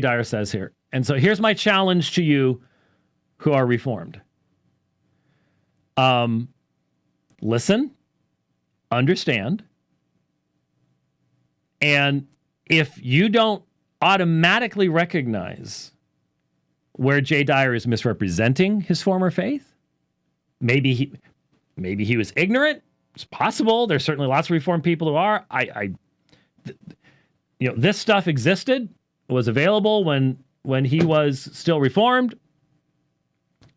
Dyer says here. And so here's my challenge to you who are Reformed. Listen, understand, and if you don't automatically recognize where J. Dyer is misrepresenting his former faith, maybe he was ignorant. It's possible. There's certainly lots of Reformed people who are. This stuff existed, was available when he was still Reformed.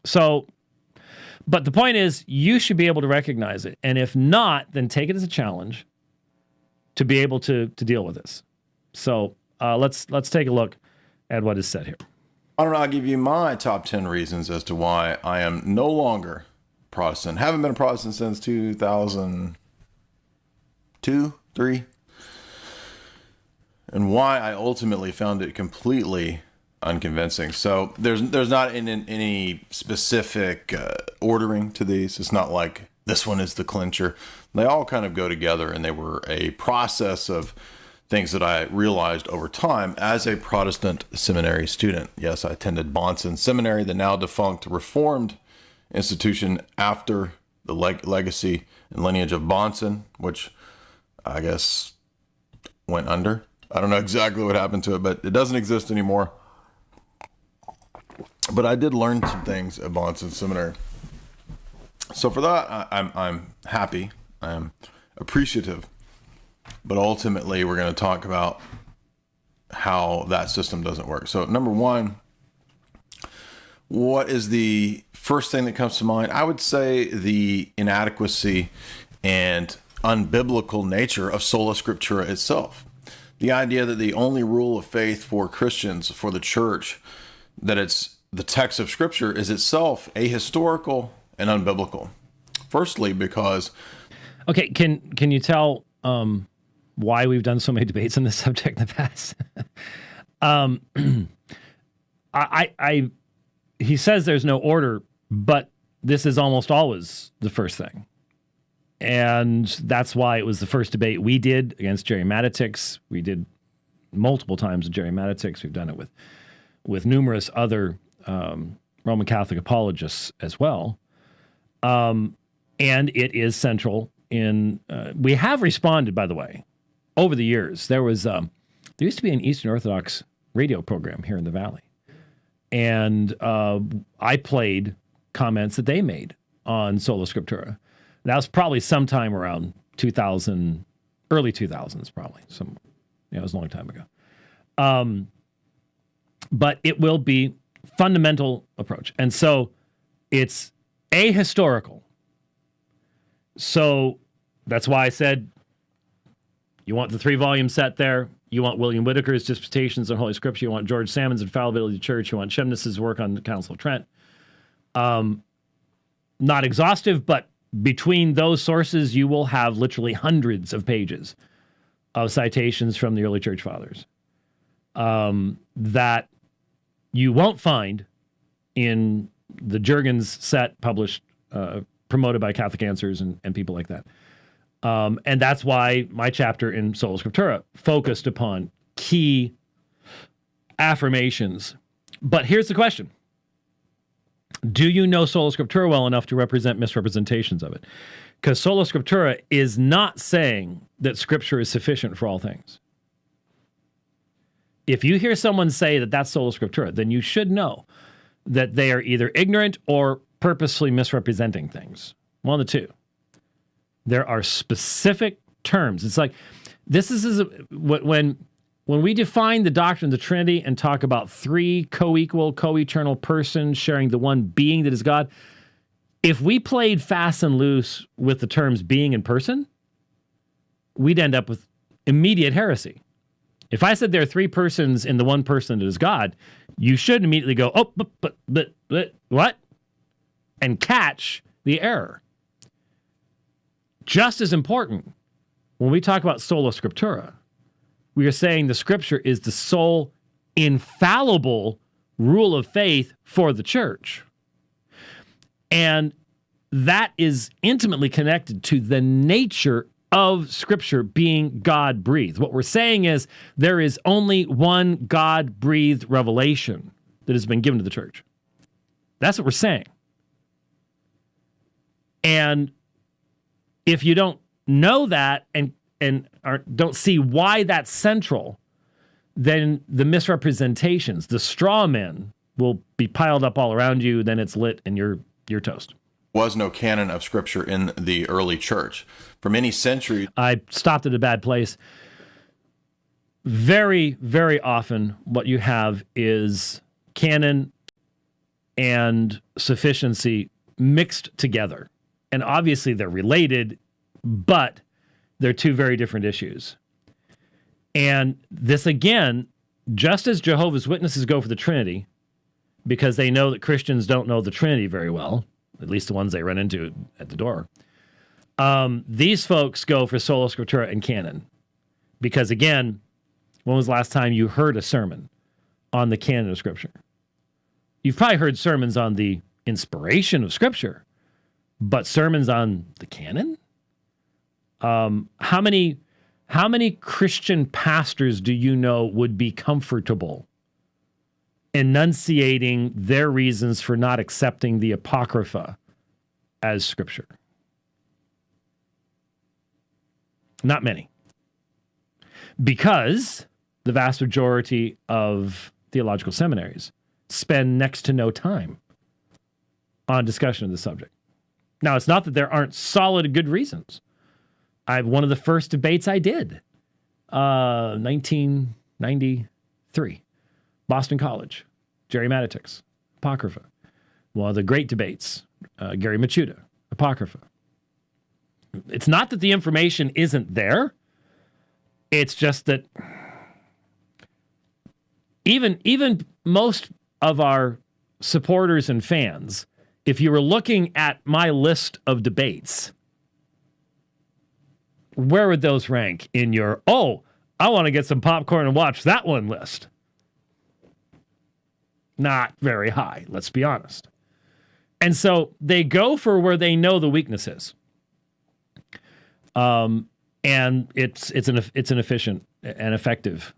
So, but the point is, you should be able to recognize it. And if not, then take it as a challenge to be able to deal with this. So let's take a look at what is said here. Why don't I give you my top 10 reasons as to why I am no longer Protestant. Haven't been a Protestant since 2002, 3. And why I ultimately found it completely unconvincing. So there's not any specific ordering to these. It's not like this one is the clincher. They all kind of go together, and they were a process of things that I realized over time as a Protestant seminary student. Yes, I attended Bonson Seminary, the now defunct Reformed institution after the legacy and lineage of Bonson, which I guess went under. I don't know exactly what happened to it, but it doesn't exist anymore. But I did learn some things at Bonson Seminary. So for that, I'm happy. I'm appreciative. But ultimately, we're going to talk about how that system doesn't work. So number one, what is the first thing that comes to mind? I would say the inadequacy and unbiblical nature of Sola Scriptura itself. The idea that the only rule of faith for Christians, for the church, that it's the text of Scripture is itself ahistorical and unbiblical. Firstly, because... Okay, can you tell why we've done so many debates on this subject in the past? He says there's no order, but this is almost always the first thing. And that's why it was the first debate we did against Jerry Matitix. We did multiple times with Jerry Matitix. We've done it with numerous other Roman Catholic apologists as well. And it is central in... we have responded, by the way, over the years. There used to be an Eastern Orthodox radio program here in the Valley. And I played comments that they made on Sola Scriptura. That was probably sometime around 2000, early 2000s, probably. It was a long time ago. But it will be fundamental approach. And so it's ahistorical. So that's why I said you want the 3-volume set there. You want William Whitaker's Disputations on Holy Scripture. You want George Salmon's Infallibility of the Church. You want Chemnitz' work on the Council of Trent. Not exhaustive, but between those sources, you will have literally hundreds of pages of citations from the early church fathers that you won't find in the Jurgens set published, promoted by Catholic Answers and people like that. And that's why my chapter in Sola Scriptura focused upon key affirmations. But here's the question. Do you know Sola Scriptura well enough to represent misrepresentations of it? Because Sola Scriptura is not saying that Scripture is sufficient for all things. If you hear someone say that that's Sola Scriptura, then you should know that they are either ignorant or purposely misrepresenting things. One of the two. There are specific terms. It's like, this is when we define the doctrine of the Trinity and talk about 3 co-equal, co-eternal persons sharing the one being that is God, if we played fast and loose with the terms being and person, we'd end up with immediate heresy. If I said there are 3 persons in the one person that is God, you should immediately go, oh, but what? And catch the error. Just as important, when we talk about Sola Scriptura, we are saying the Scripture is the sole infallible rule of faith for the church. And that is intimately connected to the nature of Scripture being God-breathed. What we're saying is there is only one God-breathed revelation that has been given to the church. That's what we're saying. And if you don't know that and don't see why that's central, then the misrepresentations, the straw men, will be piled up all around you. Then it's lit and you're toast. Was no canon of Scripture in the early church. For many centuries, I stopped at a bad place. Very, very often what you have is canon and sufficiency mixed together. And obviously they're related, but they're two very different issues. And this, again, just as Jehovah's Witnesses go for the Trinity, because they know that Christians don't know the Trinity very well, at least the ones they run into at the door, these folks go for Sola Scriptura and canon. Because, again, when was the last time you heard a sermon on the canon of Scripture? You've probably heard sermons on the inspiration of Scripture, but sermons on the canon? How many Christian pastors do you know would be comfortable enunciating their reasons for not accepting the Apocrypha as Scripture? Not many. Because the vast majority of theological seminaries spend next to no time on discussion of the subject. Now, it's not that there aren't solid good reasons. One of the first debates I did, 1993, Boston College, Jerry Matetics, Apocrypha. One of the great debates, Gary Machuda, Apocrypha. It's not that the information isn't there. It's just that even most of our supporters and fans, if you were looking at my list of debates, where would those rank in your, I want to get some popcorn and watch that one list? Not very high, let's be honest. And so they go for where they know the weakness is. And it's an efficient and effective